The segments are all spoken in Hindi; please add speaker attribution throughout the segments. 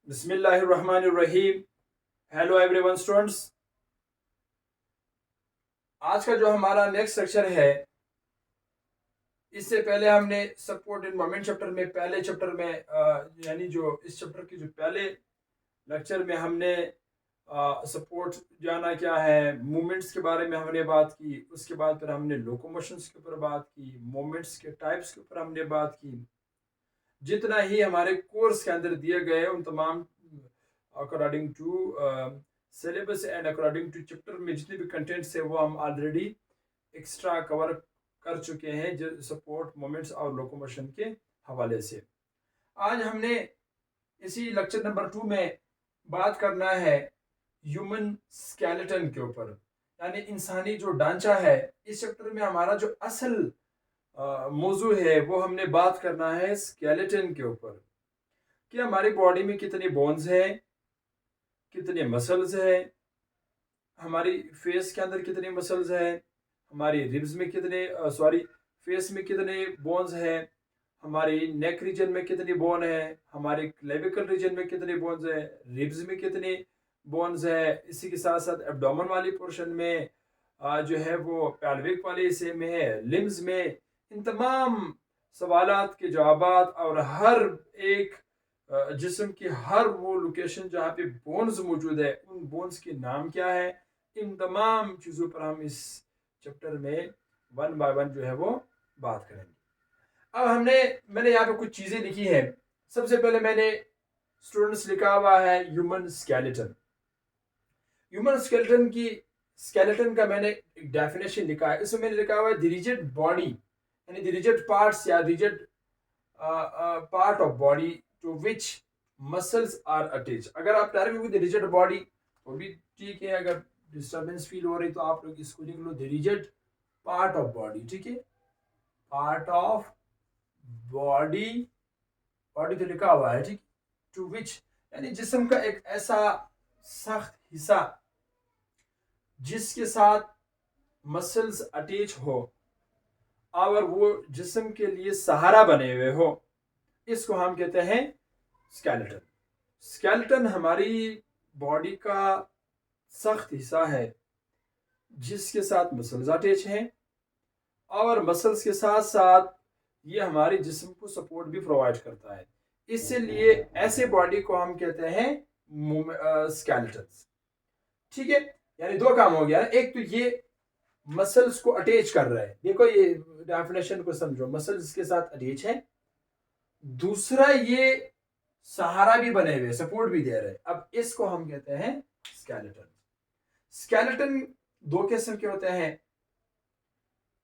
Speaker 1: बिस्मिल्लाहिर्रहमानिर्रहीम। हेलो एवरीवन स्टूडेंट्स, आज का जो हमारा नेक्स्ट सेक्शन है, इससे पहले हमने सपोर्ट इन मोमेंट चैप्टर में पहले चैप्टर में यानी जो इस चैप्टर की जो पहले लेक्चर में हमने सपोर्ट जाना क्या है, मूवमेंट्स के बारे में हमने बात की। उसके बाद फिर हमने लोकोमोशंस के ऊपर बात की, मूवमेंट्स के टाइप्स के ऊपर हमने बात की। जितना ही हमारे कोर्स के अंदर दिए गए उन तमाम according to syllabus and according to chapter में जितने भी कंटेंट्स है वो हम ऑलरेडी एक्स्ट्रा कवर कर चुके हैं, जो सपोर्ट मोमेंट्स और लोकोमोशन के हवाले से। आज हमने इसी लेक्चर नंबर 2 में बात करना है ह्यूमन स्केलेटन के ऊपर, यानी इंसानी जो ढांचा है। इस चैप्टर में हमारा जो असल मौजू है वो हमने बात करना है स्केलेटन के ऊपर, कि हमारी बॉडी में कितने बोन्स हैं, कितने मसल्स है, हमारी फेस के अंदर कितने मसल्स है, हमारी रिब्स में कितने फेस में कितने बोन्स है, हमारी नेक रीजन में कितनी बोन है, हमारे क्लेविकल रीजन में कितने बोन्स है, रिब्स में कितने बोन्स है। इसी के साथ साथ एब्डोमेन वाली पोर्शन में जो है वो पेल्विक वाले हिस्से में है, लिम्स में। इन तमाम सवालात के जवाबात और हर एक जिस्म की हर वो लोकेशन जहाँ पे बोन्स मौजूद है, उन बोन्स के नाम क्या है, इन तमाम चीज़ों पर हम इस चैप्टर में वन बाय वन जो है वो बात करेंगे। अब मैंने यहाँ पे कुछ चीज़ें लिखी है। सबसे पहले मैंने स्टूडेंट्स लिखा हुआ है ह्यूमन स्केलेटन। ह्यूमन स्केलेटन की स्केलेटन का मैंने एक डेफिनेशन लिखा है। इसमें मैंने लिखा हुआ है द रिजिड बॉडी, यानी द रिजिड पार्ट्स या rigid part of body to which muscles are attach. अगर आप डायरेक्ट लिखोगे द रिजिड बॉडी तो भी ठीक है, अगर डिस्टर्बेंस फील हो रही तो आप लोग इसको लिख लो the rigid part of body. ठीक है, पार्ट ऑफ बॉडी, बॉडी तो लिखा हुआ है, ठीक। टू विच यानी जिस्म का एक ऐसा सख्त हिस्सा जिसके साथ मसल्स अटैच हो और वो जिस्म के लिए सहारा बने हुए हो, इसको हम कहते हैं स्केलेटन। स्केलेटन हमारी बॉडी का सख्त हिस्सा है जिसके साथ मसल्स अटैच हैं, और मसल्स के साथ साथ ये हमारे जिस्म को सपोर्ट भी प्रोवाइड करता है। इसलिए ऐसे बॉडी को हम कहते हैं स्केलेटन। ठीक है, यानी दो काम हो गया। एक तो ये मसल्स को अटैच कर रहा है, देखो ये डेफिनेशन को समझो, मसल्स के साथ अटैच है। दूसरा ये सहारा भी बने हुए, सपोर्ट भी दे रहे हैं। अब इसको हम कहते हैं स्केलेटन। स्केलेटन दो किस्म के होते हैं।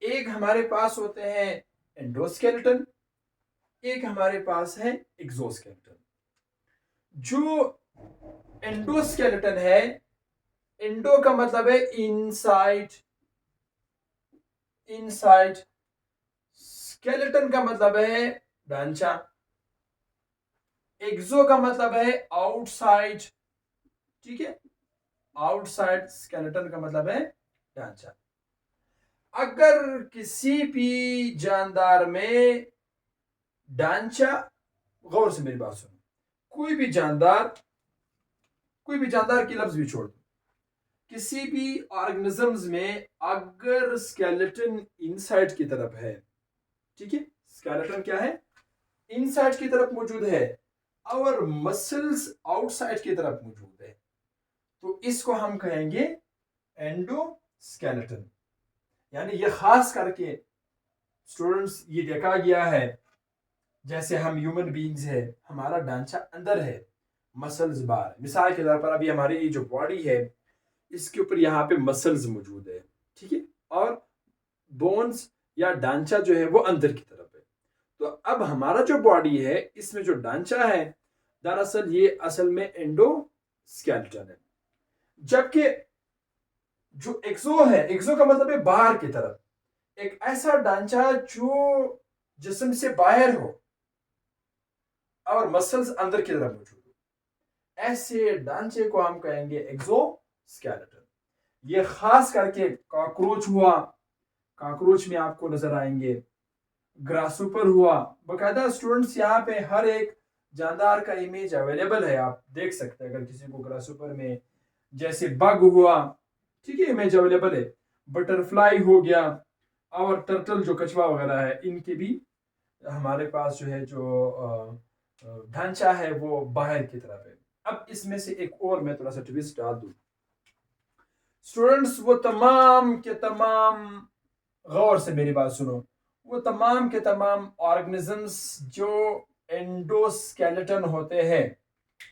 Speaker 1: एक हमारे पास होते हैं एंडोस्केलेटन, एक हमारे पास है एक्सोस्केलेटन। जो एंडोस्केलेटन है, एंडो का मतलब है इनसाइड, इनसाइड। स्केलेटन का मतलब है ढांचा। एक्सो का मतलब है आउटसाइड। ठीक है, आउटसाइड। स्केलेटन का मतलब है ढांचा। अगर किसी भी जानदार में ढांचा, गौर से मेरी बात सुनो, कोई भी जानदार की लफ्ज भी छोड़ दो, किसी भी ऑर्गेनिजम्स में अगर स्केलेटन इनसाइड की तरफ है, ठीक है, स्केलेटन क्या है, इनसाइड की तरफ मौजूद है और मसल्स आउटसाइड की तरफ मौजूद है, तो इसको हम कहेंगे एंडोस्केलेटन। यानी ये खास करके स्टूडेंट्स ये देखा गया है, जैसे हम ह्यूमन बीइंग्स है, हमारा ढांचा अंदर है, मसल्स बाहर। मिसाल के तौर पर अभी हमारी ये जो बॉडी है इसके ऊपर यहाँ पे मसल्स मौजूद है, ठीक है, और बोन्स या ढांचा जो है वो अंदर की तरफ है। तो अब हमारा जो बॉडी है इसमें जो ढांचा है, दरअसल ये असल में एंडोस्केलेटन है। जबकि जो एक्सो है, एक्सो का मतलब है बाहर की तरफ, एक ऐसा ढांचा जो जिस्म से बाहर हो और मसल्स अंदर की तरफ मौजूद हो, ऐसे ढांचे को हम कहेंगे एक्सोस्केलेटन। ये खास करके कॉकरोच हुआ, कॉकरोच में आपको नजर आएंगे, ग्रासुपर हुआ। बकायदा स्टूडेंट्स यहाँ पे हर एक जानदार का इमेज अवेलेबल है, आप देख सकते हैं अगर किसी को ग्रासुपर में, जैसे बग हुआ, ठीक है, इमेज अवेलेबल है। बटरफ्लाई हो गया, और टर्टल जो कछुआ वगैरह है, इनके भी हमारे पास जो है जो ढांचा है वो बाहर की तरफ है। अब इसमें से एक और मैं थोड़ा सा ट्विस्ट डाल दूं स्टूडेंट्स, वो तमाम के तमाम, गौर से मेरी बात सुनो, वो तमाम के तमाम ऑर्गेनिजम्स जो एंडोस्केलेटन होते हैं,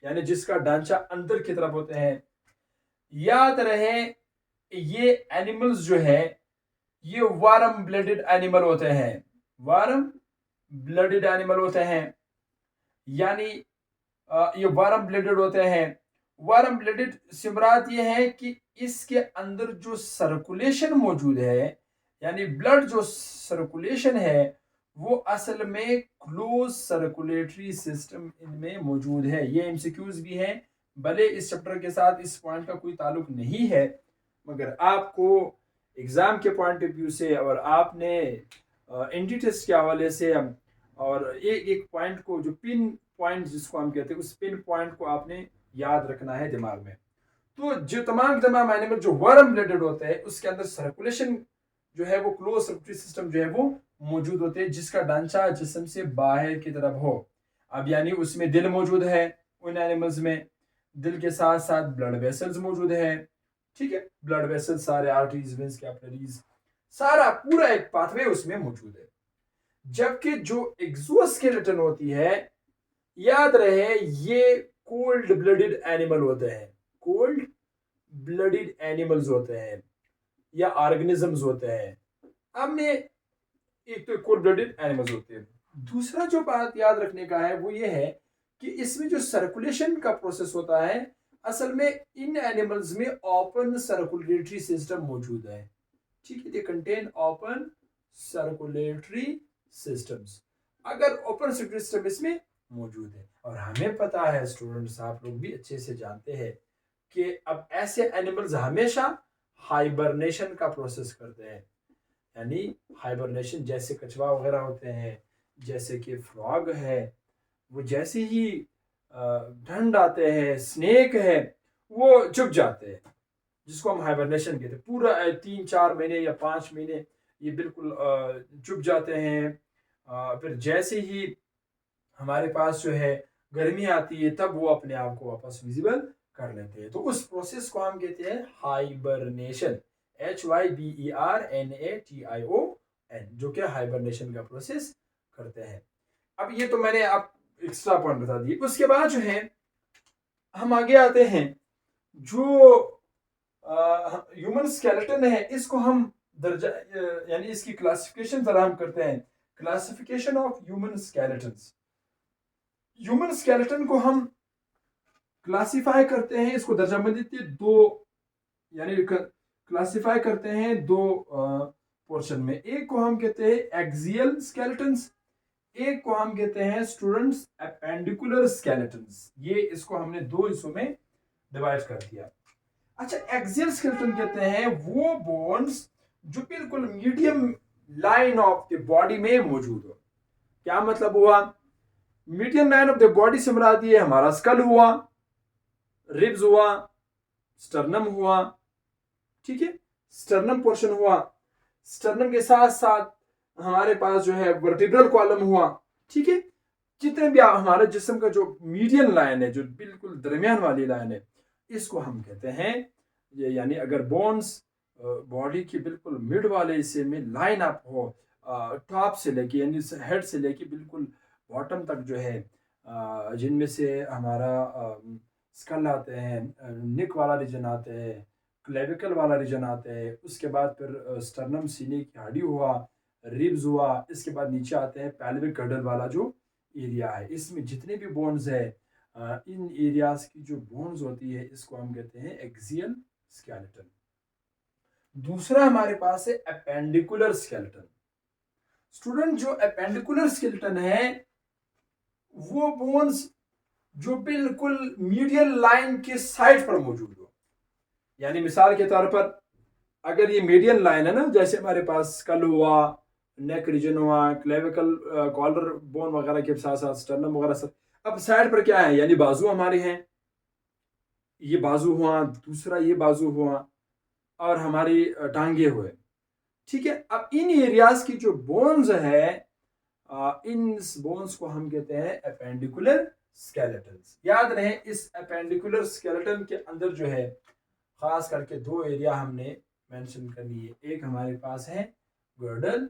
Speaker 1: यानी जिसका ढांचा अंदर की तरफ होते हैं, याद रहे ये एनिमल्स जो है ये वार्म ब्लडेड एनिमल होते हैं। वार्म ब्लडेड एनिमल होते हैं, यानी ये वार्म ब्लडेड होते हैं। वार्म ब्लडेड सिमरात ये है कि इसके अंदर जो सर्कुलेशन मौजूद है, यानी ब्लड जो सर्कुलेशन है, वो असल में क्लोज सर्कुलेटरी सिस्टम इनमें मौजूद है। ये एमसीक्यूज भी हैं, भले इस चैप्टर के साथ इस पॉइंट का कोई ताल्लुक नहीं है, मगर आपको एग्जाम के पॉइंट ऑफ व्यू से और आपने एंटी टेस्ट के हवाले से और एक एक पॉइंट को, जो पिन पॉइंट जिसको हम कहते हैं, उस पिन पॉइंट को आपने याद रखना है दिमाग में। तो जो तमाम एनिमल जो वार्म ब्लडेड होते हैं, उसके अंदर सर्कुलेशन जो है वो क्लोज सर्कुलेटरी सिस्टम जो है वो मौजूद होते हैं, जिसका ढांचा जिस्म से बाहर की तरफ हो। अब यानी उसमें दिल मौजूद है, उन एनिमल्स में दिल के साथ साथ ब्लड वेसल्स मौजूद है, ठीक है, ब्लड वेसल्स सारे, आर्टरीज, वेन्स, कैपिलरीज, सारा पूरा एक पाथवे उसमें मौजूद है। जबकि जो एक्सोस्केलेटन होती है, याद रहे ये कोल्ड ब्लडेड एनिमल होते हैं, कोल्ड ब्लडेड एनिमल्स होते हैं या ऑर्गेनिजम्स होते हैं। हमने एक तो कोल्ड ब्लडेड एनिमल्स होते हैं। दूसरा जो बात याद रखने का है वो ये है कि इसमें जो सर्कुलेशन का प्रोसेस होता है, असल में इन एनिमल्स में ओपन सर्कुलेटरी सिस्टम मौजूद है, ठीक है, they contain open circulatory systems. अगर ओपन सर्कुलेटरी सिस्टम इसमें मौजूद है, और हमें पता है स्टूडेंट्स, आप लोग भी अच्छे से जानते हैं कि अब ऐसे एनिमल्स हमेशा हाइबरनेशन का प्रोसेस करते हैं, यानी हाइबरनेशन, जैसे कछुआ वगैरह होते हैं, जैसे कि फ्रॉग है, वो जैसे ही ठंड आते हैं, स्नेक है, वो चुप जाते हैं, जिसको हम हाइबरनेशन कहते हैं। पूरा 3-4 महीने या 5 महीने ये बिल्कुल चुप जाते हैं। फिर जैसे ही हमारे पास जो है गर्मी आती है, तब वो अपने आप को वापस विजिबल कर लेते हैं। तो उस प्रोसेस को हम कहते हैं हाइबरनेशन, HYBERNATION, जो कि हाइबरनेशन का प्रोसेस करते हैं। अब ये तो मैंने आप एक्स्ट्रा पॉइंट बता दिए। उसके बाद जो है हम आगे आते हैं, जो ह्यूमन स्केलेटन है, इसको हम दर्जा, यानी इसकी क्लासिफिकेशन जरा हम करते हैं, classification of human skeletons. Human skeleton को हम क्लासिफाई करते हैं, इसको दर्जाबंदी दो, यानी क्लासिफाई करते हैं दो पोर्शन में। एक को हम कहते हैं एक्सियल स्केलेटन्स, एक को हम कहते हैं स्टूडेंट्स एपेंडिकुलर स्केलेटन्स। ये इसको हमने दो हिस्सों में डिवाइड कर दिया। अच्छा, एक्सियल स्केलेटन कहते हैं वो बोन्स जो बिल्कुल medium line of the body में मौजूद हो। क्या मतलब हुआ? Medium line of the body से मुराद ये हमारा स्कल हुआ, रिब्स हुआ, स्टर्नम हुआ, ठीक है, स्टर्नम पोर्शन हुआ। स्टर्नम के साथ साथ हमारे पास जो है वर्टिब्रल कॉलम हुआ, ठीक है। जितने भी हमारे जिस्म का जो मीडियन लाइन है, जो बिल्कुल दरमियान वाली लाइन है, इसको हम कहते हैं ये, यानी अगर बोन्स बॉडी की बिल्कुल मिड वाले हिस्से में लाइन अप हो, टॉप से लेके, यानी हेड से लेके बिल्कुल बॉटम तक जो है, जिनमें से हमारा स्कल आते हैं, निक वाला रीजन आते हैं, क्लेविकल वाला रीजन आते हैं, उसके बाद फिर स्टर्नम सीने की हड्डी हुआ, रिब्स हुआ, इसके बाद नीचे आते हैं पैल्विक गर्डल वाला जो एरिया है। इसमें जितने भी बोन्स है, इन एरियाज की जो बोन्स होती है, इसको हम कहते हैं एक्सियल स्केलेटन। दूसरा हमारे पास है एपेंडिकुलर स्केलेटन। स्टूडेंट, जो एपेंडिकुलर स्केलेटन है वो बोन्स जो बिल्कुल मीडियल लाइन के साइड पर मौजूद हो। यानी मिसाल के तौर पर, अगर ये मीडियन लाइन है ना, जैसे हमारे पास स्कल हुआ, नेक रीजन हुआ, क्लेविकल कॉलर बोन वगैरह के साथ साथ स्टर्नम वगैरह सब। अब साइड पर क्या है, यानी बाजू हमारे हैं, ये बाजू हुआ, दूसरा ये बाजू हुआ, और हमारी टांगे हुए। ठीक है, अब इन एरियाज की जो बोन्स है, इन बोन्स को हम कहते हैं अपेंडिकुलर स्केलेटन्स। याद रहे, इस अपेंडिकुलर स्केलेटन के अंदर जो है खास करके दो एरिया हमने मेंशन करनी है। एक हमारे पास है गर्डल,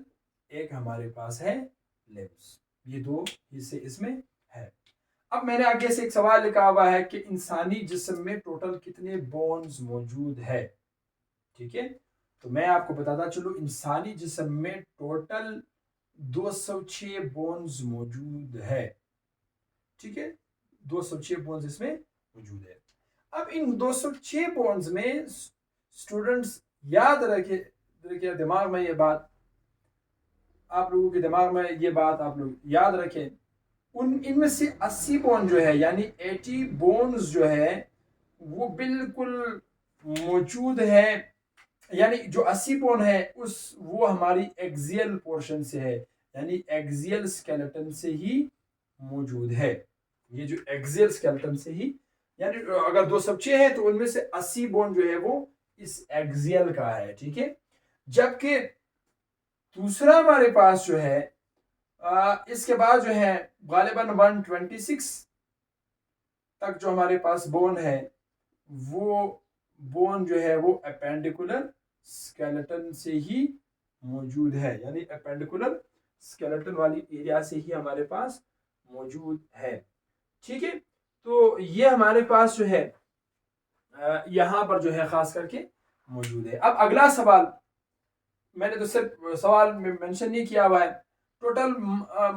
Speaker 1: एक हमारे पास है लिम्स। ये दो हिस्से इसमें है। अब मैंने आगे से एक सवाल लिखा हुआ है कि इंसानी जिस्म में टोटल कितने बोन्स मौजूद है। ठीक है, तो मैं आपको बताता चलूं, इंसानी जिस्म में टोटल 206 बोन्स मौजूद है। ठीक है, 206 बोन्स इसमें मौजूद है। अब इन 206 बोन्स में स्टूडेंट्स याद रखे दिमाग में ये बात, आप लोगों के दिमाग में ये बात आप लोग याद रखें, उन इनमें से 80 बोन जो है, यानी 80 बोन्स जो है वो बिल्कुल मौजूद है। यानी जो 80 बोन है वो हमारी एक्सियल पोर्शन से है, यानी एक्सियल स्केलेटन से ही मौजूद है। ये जो एक्सियल स्केलेटन से ही, यानी अगर 206 है तो उनमें से 80 बोन जो है वो इस एक्सियल का है। ठीक है, जबकि दूसरा हमारे पास जो है इसके बाद जो है गालिबन 126 तक जो हमारे पास बोन है, वो बोन जो है वो अपेंडिकुलर स्केलेटन से ही मौजूद है, यानी अपेंडिकुलर स्केलेटन वाली एरिया से ही हमारे पास मौजूद है। ठीक है, तो ये हमारे पास जो है यहां पर जो है खास करके मौजूद है। अब अगला सवाल, मैंने तो सिर्फ सवाल में मेंशन नहीं किया हुआ है, total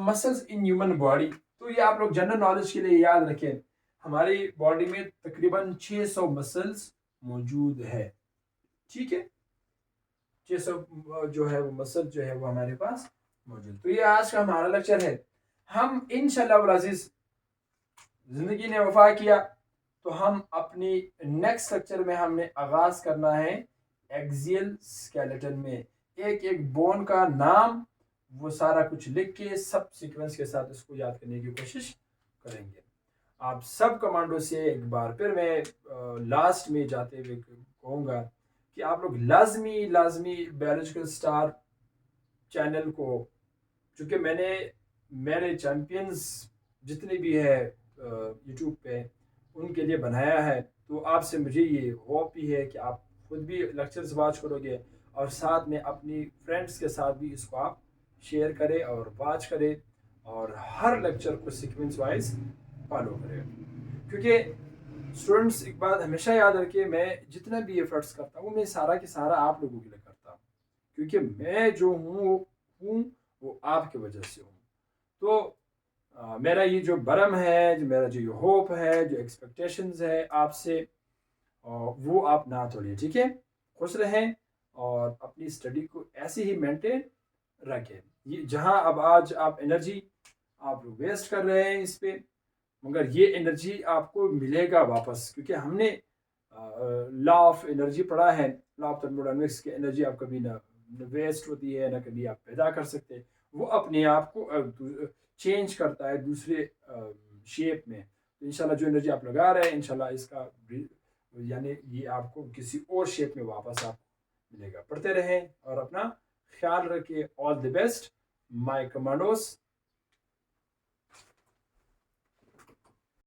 Speaker 1: muscles in human body. तो ये आप लोग जनरल नॉलेज के लिए याद रखें, हमारी बॉडी में तकरीबन 600 मसल्स मौजूद है। ठीक है, 600 जो है वो मसल जो है वो हमारे पास मौजूद। तो ये आज का हमारा लेक्चर है। हम इंशाल्लाह अज़ीज़, जिंदगी ने वफा किया तो हम अपनी नेक्स्ट लेक्चर में हमने आगाज करना है एक्सियल स्केलेटन में, एक एक बोन का नाम, वो सारा कुछ लिख के सब सीक्वेंस के साथ इसको याद करने की कोशिश करेंगे। आप सब कमांडो से एक बार फिर मैं लास्ट में जाते हुए कहूँगा कि आप लोग लाजमी लाजमी बायोलॉजिकल स्टार चैनल को, चूँकि मैंने मेरे चैम्पियंस जितने भी है यूट्यूब पे उनके लिए बनाया है, तो आपसे मुझे ये होप ही है कि आप खुद भी लेक्चर्स वॉच करोगे और साथ में अपनी फ्रेंड्स के साथ भी इसको आप शेयर करें और वॉच करें और हर लेक्चर को सीक्वेंस वाइज फॉलो करें। क्योंकि स्टूडेंट्स एक बात हमेशा याद रखिए, मैं जितना भी एफर्ट्स करता हूँ मैं सारा के सारा आप लोगों के लिए करता हूँ, क्योंकि मैं जो हूँ वो आपकी वजह से हूँ। तो मेरा ये जो भरम है, जो मेरा जो होप है, जो एक्सपेक्टेशंस है आपसे, वो आप ना तोड़िए। ठीक है, खुश रहें और अपनी स्टडी को ऐसे ही मेंटेन रखें। ये जहाँ अब आज आप एनर्जी आप वेस्ट कर रहे हैं इस पे, मगर ये एनर्जी आपको मिलेगा वापस, क्योंकि हमने लॉ ऑफ एनर्जी पढ़ा है। लॉ ऑफ थर्मोडायनेमिक्स की एनर्जी आप कभी ना वेस्ट होती है ना कभी आप पैदा कर सकते, वो अपने आप को चेंज करता है दूसरे शेप में। तो इंशाल्लाह जो एनर्जी आप लगा रहे हैं, इंशाल्लाह इसका यानी ये आपको किसी और शेप में वापस आपको मिलेगा। पढ़ते रहें और अपना ख्याल रखिए। All the best my commandos.